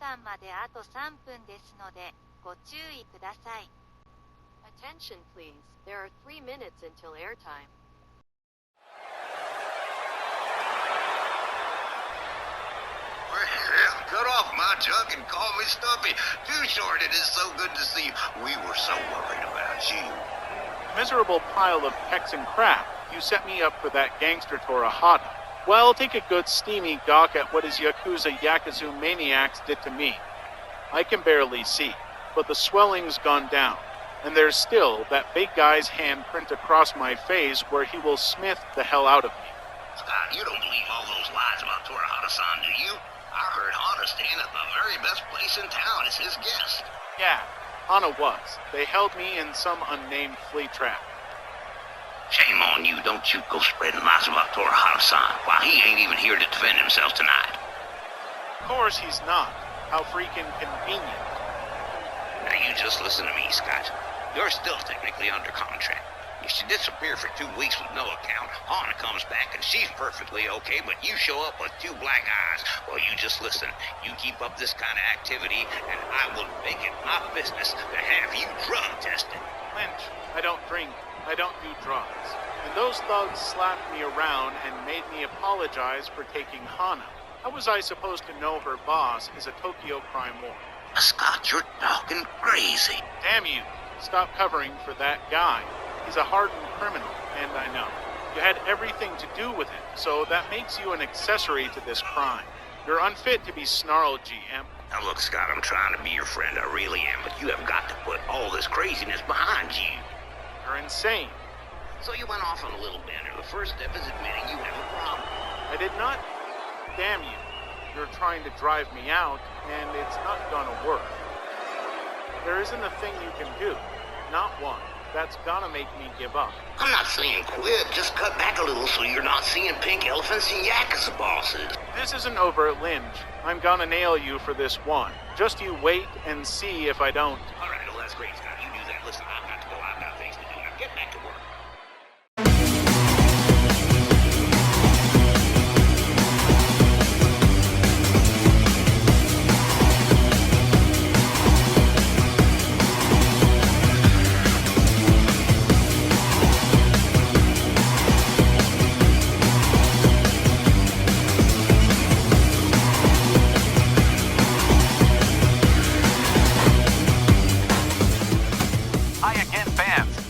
間まであと3分ですので、ご注意ください。Attention, please. There are 3 minutes until airtime. Well, cut off my junk and call me Stumpy. Too short, it is so good to see you. We were so worried about you. Miserable pile of pecs and crap. You set me up for that gangster Torahata. Well, take a good steamy gawk at what his Yakuza Yakuzu maniacs did to me. I can barely see, but the swelling's gone down, and there's still that big guy's handprint across my face where he will smith the hell out of me. Scott, you don't believe all those lies about Torahata-san, do you? I heard Hana staying at the very best place in town as his guest. Yeah, Hana was. They held me in some unnamed flea trap. Shame on you, don't you go spreading lies about Torahata-san while he ain't even here to defend himself tonight. Of course he's not. How freaking convenient. Now you just listen to me, Scott. You're still technically under contract. If she disappeared for 2 weeks with no account, Hana comes back and she's perfectly okay, but you show up with 2 black eyes. Well, you just listen. You keep up this kind of activity, and I will make it my business to have you drug tested. Lynch, I don't drink. I don't do drugs. And those thugs slapped me around and made me apologize for taking Hana. How was I supposed to know her boss is a Tokyo crime lord? Scott, you're talking crazy. Damn you. Stop covering for that guy. He's a hardened criminal, and I know. You had everything to do with it, so that makes you an accessory to this crime. You're unfit to be snarled, GM. Now look, Scott, I'm trying to be your friend, I really am, but you have got to put all this craziness behind you. You're insane. So you went off on a little bender. The first step is admitting you have a problem. I did not. Damn you. You're trying to drive me out, and it's not gonna work. There isn't a thing you can do. Not one. That's gonna make me give up. I'm not saying quit, just cut back a little so you're not seeing pink elephants and Yakuza bosses. This isn't over, Lynch. I'm gonna nail you for this one. Just you wait and see if I don't. All right, well, that's great, Scott. You do that. Listen, I've got to go. I've got things to do. Now get back to work.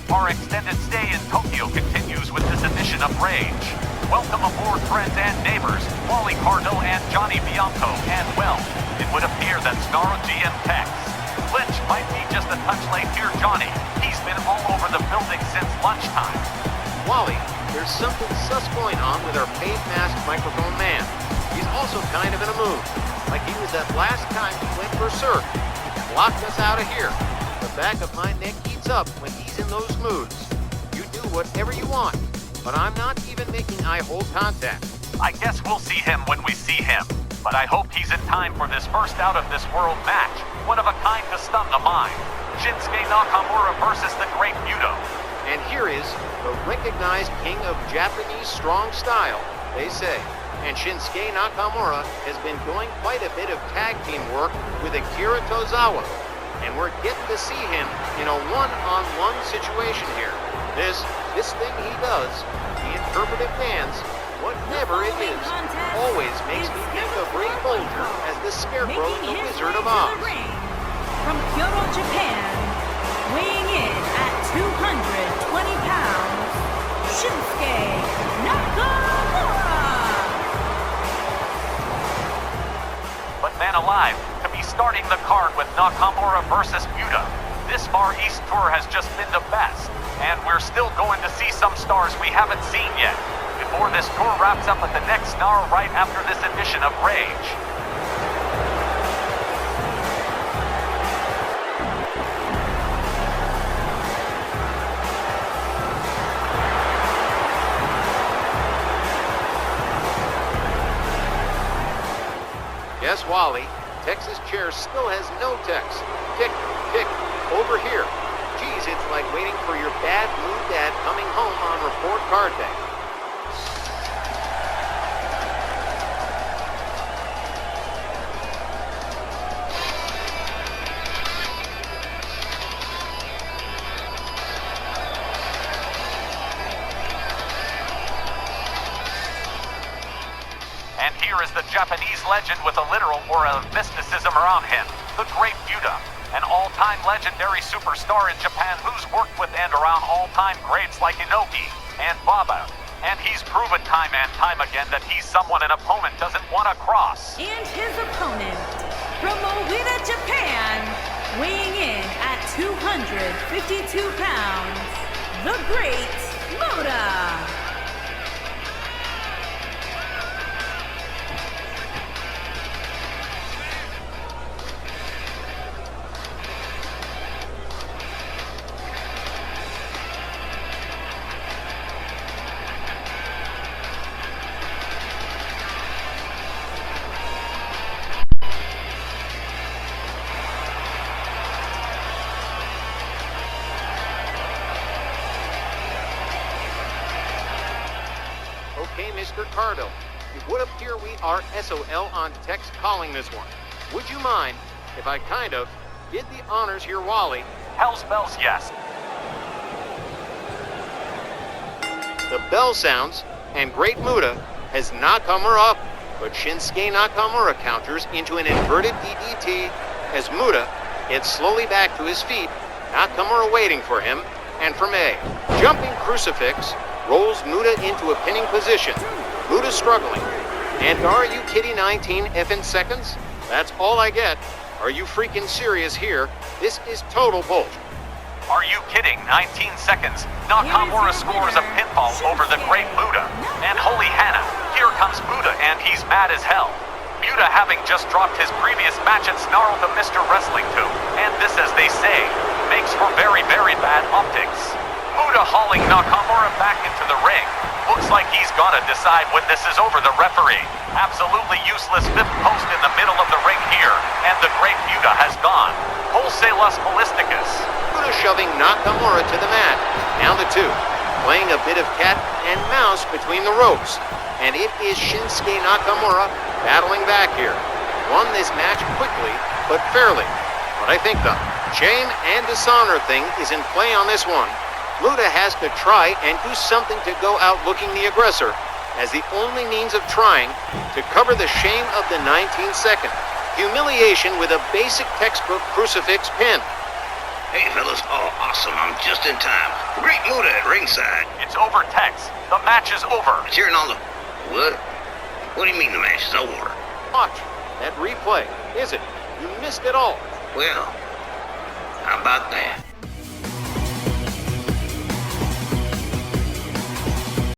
Our extended stay in Tokyo continues with this edition of Rage. Welcome aboard, friends and neighbors, Wally Pardo and Johnny Bianco, and well, it would appear that Snarl GM Tex. Lynch might be just a touch late here, Johnny. He's been all over the building since lunchtime. Wally, there's something sus going on with our paid masked microphone man. He's also kind of in a mood, like he was that last time he went berserk. He blocked us out of here. The back of my neck heats up when he's in those moods. You do whatever you want, but I'm not even making eye-hold contact. I guess we'll see him when we see him, but I hope he's in time for this first out-of-this-world match, one of a kind to stun the mind. Shinsuke Nakamura versus the Great Muta. And here is the recognized king of Japanese strong style, they say. And Shinsuke Nakamura has been doing quite a bit of tag team work with Akira Tozawa. And we're getting to see him in a one-on-one situation here. This thing he does, the interpretive dance, whatever it is, always makes me think of Ray Bolger as the Scarecrow in The Wizard of Oz. From Kyoto, Japan, weighing in at 220 pounds, Shinsuke Nakamura! But man alive, to be starting the card with Nakamura versus Muta. This Far East tour has just been the best, and we're still going to see some stars we haven't seen yet, before this tour wraps up at the next Snarl right after this edition of Rage. Yes, Wally, Tex's chair still has no text. Tick, tick, over here. Geez, it's like waiting for your bad mood dad coming home on report card day. here is the Japanese legend with a literal or a mysticism around him, the Great Muta, an all-time legendary superstar in Japan who's worked with and around all-time greats like Inoki and Baba. And he's proven time and time again that he's someone an opponent doesn't want to cross. And his opponent, from Owita, Japan, weighing in at 252 pounds, the Great Muta. Okay, Mr. Cardo. It would appear we are SOL on text calling this one. Would you mind if I kind of did the honors here, Wally? Hell's bells, yes. The bell sounds, and Great Muta has Nakamura up, but Shinsuke Nakamura counters into an inverted DDT as Muta gets slowly back to his feet, Nakamura waiting for him, and from a jumping crucifix, rolls Muta into a pinning position. Muta struggling. And are you kidding 19 effing seconds? That's all I get. Are you freaking serious here? This is total bullshit. Are you kidding? 19 seconds. Nakamura scores a pinfall over the Great Muta. And holy Hannah, here comes Muta and he's mad as hell. Muta having just dropped his previous match at Snarl to Mr. Wrestling 2. And this, as they say, makes for very, very bad optics. Muta hauling Nakamura back into the ring. Looks like he's gonna decide when this is over, the referee. Absolutely useless fifth post in the middle of the ring here. And the Great Muta has gone. Wholesalus Ballisticus. Muta shoving Nakamura to the mat. Down to 2. Playing a bit of cat and mouse between the ropes. And it is Shinsuke Nakamura battling back here. Won this match quickly, but fairly. But I think the shame and dishonor thing is in play on this one. Muta has to try and do something to go out looking the aggressor as the only means of trying to cover the shame of the 19-second humiliation with a basic textbook crucifix pin. Hey, fellas. Oh, awesome. I'm just in time. Great Muta at ringside. It's over, Tex. The match is over. Cheering on the... What? What do you mean the match is over? Watch that replay. Is it? You missed it all. Well, how about that?